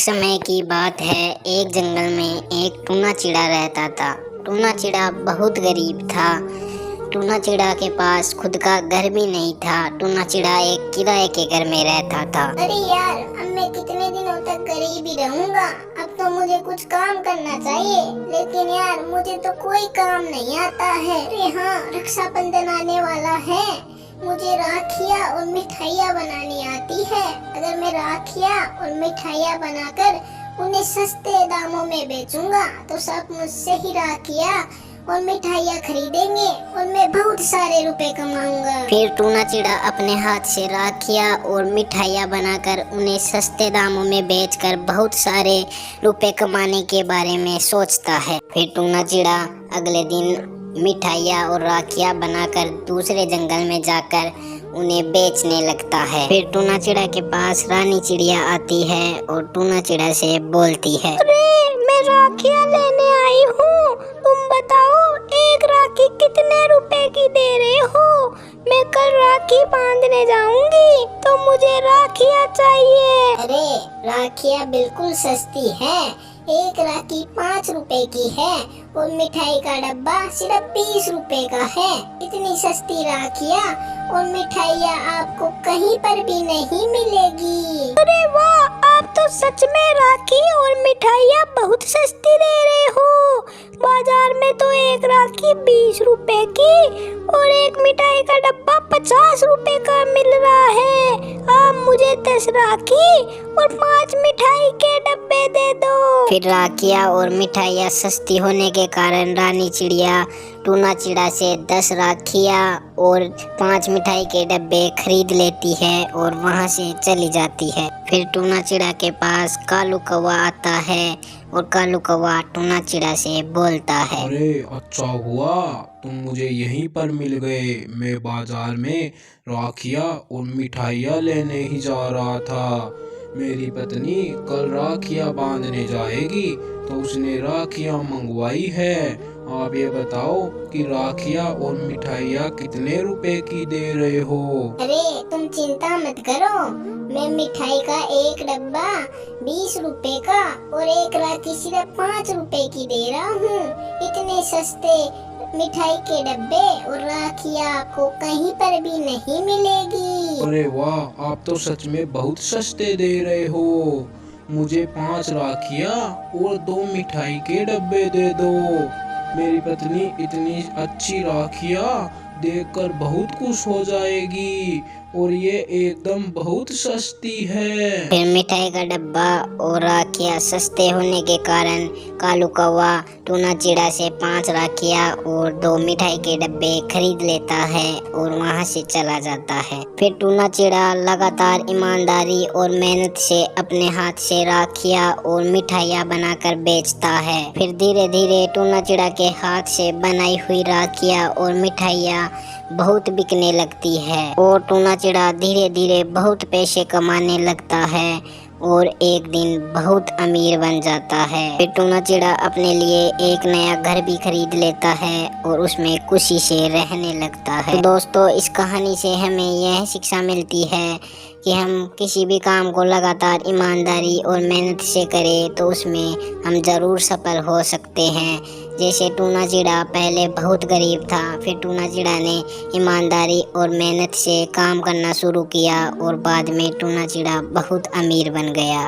समय की बात है, एक जंगल में एक टूना चिड़ा रहता था। टूना चिड़ा बहुत गरीब था। टूना चिड़ा के पास खुद का घर भी नहीं था। टूना चिड़ा एक किराए के घर में रहता था। अरे यार, अब मैं कितने दिनों तक गरीब ही रहूंगा। अब तो मुझे कुछ काम करना चाहिए, लेकिन यार मुझे तो कोई काम नहीं आता है। अरे हाँ, रक्षाबंधन आने वाला है। मुझे राखियाँ और मिठाइयाँ बनानी आती है। अगर मैं राखियाँ और मिठाइयाँ बनाकर उन्हें सस्ते दामों में बेचूंगा तो सब मुझसे ही राखियाँ और मिठाइयाँ खरीदेंगे और मैं बहुत सारे रुपए कमाऊंगा। फिर टूना चिड़ा अपने हाथ से राखियाँ और मिठाइयाँ बनाकर उन्हें सस्ते दामों में बेचकर बहुत सारे रुपए कमाने के बारे में सोचता है। फिर टूना चिड़ा अगले दिन मिठाइयाँ और राखियाँ बनाकर दूसरे जंगल में जाकर उन्हें बेचने लगता है। फिर टूना चिड़ा के पास रानी चिड़िया आती है और टूना चिड़ा से बोलती है, अरे मैं राखियाँ लेने आई हूँ, तुम बताओ एक राखी कितने रुपए की दे रहे हो? मैं कल राखी बांधने जाऊंगी तो मुझे राखियाँ चाहिए। अरे राखियाँ बिल्कुल सस्ती है। एक राखी 5 रुपए की है और मिठाई का डब्बा सिर्फ 20 रुपए का है। इतनी सस्ती राखियाँ और मिठाइयाँ आपको कहीं पर भी नहीं मिलेगी। अरे वाह, आप तो सच में राखी और मिठाइयाँ बहुत सस्ती दे रहे हो। बाजार में तो एक राखी 20 रुपए की और एक मिठाई का डब्बा 50 रुपए का मिल रहा है। आप मुझे 10 राखी और 5 मिठाई के डब्बे दे दो। फिर राखियाँ और मिठाइयाँ सस्ती होने के कारण रानी चिड़िया टूना चिड़ा से 10 राखियाँ और 5 मिठाई के डब्बे खरीद लेती है और वहाँ से चली जाती है। फिर टूना चिड़ा के पास कालू कौवा आता है और कालू कौवा टूना चिड़ा से बोलता है, अरे अच्छा हुआ तुम मुझे यहीं पर मिल गए। मैं बाजार में राखियाँ और मिठाइयाँ लेने ही जा रहा था। मेरी पत्नी कल राखियाँ बांधने जाएगी तो उसने राखियाँ मंगवाई है। आप ये बताओ कि राखियाँ और मिठाइयाँ कितने रुपए की दे रहे हो? अरे तुम चिंता मत करो, मैं मिठाई का एक डब्बा 20 रुपए का और एक राखी सिर्फ 5 रुपए की दे रहा हूँ। इतने सस्ते मिठाई के डब्बे और राखियाँ आपको कहीं पर भी नहीं मिलेगी। अरे वाह, आप तो सच में बहुत सस्ते दे रहे हो। मुझे 5 राखियाँ और 2 मिठाई के डब्बे दे दो। मेरी पत्नी इतनी अच्छी राखियाँ देखकर बहुत खुश हो जाएगी और ये एकदम बहुत सस्ती है। फिर मिठाई का डब्बा और राखियाँ सस्ते होने के कारण कालू कौवा टूना चिड़ा से 5 राखियाँ और 2 मिठाई के डब्बे खरीद लेता है और वहाँ से चला जाता है। फिर टूना चिड़ा लगातार ईमानदारी और मेहनत से अपने हाथ से राखियाँ और मिठाइयाँ बनाकर बेचता है। फिर धीरे धीरे टूना चिड़ा के हाथ से बनाई हुई राखियाँ और मिठाइयाँ बहुत बिकने लगती है और टूना चिड़ा धीरे धीरे बहुत पैसे कमाने लगता है और एक दिन बहुत अमीर बन जाता है। फिर टूना चिड़ा अपने लिए एक नया घर भी खरीद लेता है और उसमें खुशी से रहने लगता है। तो दोस्तों, इस कहानी से हमें यह शिक्षा मिलती है कि हम किसी भी काम को लगातार ईमानदारी और मेहनत से करें तो उसमें हम ज़रूर सफल हो सकते हैं। जैसे टूना चिड़ा पहले बहुत गरीब था, फिर टूना चिड़ा ने ईमानदारी और मेहनत से काम करना शुरू किया और बाद में टूना चिड़ा बहुत अमीर बन गया।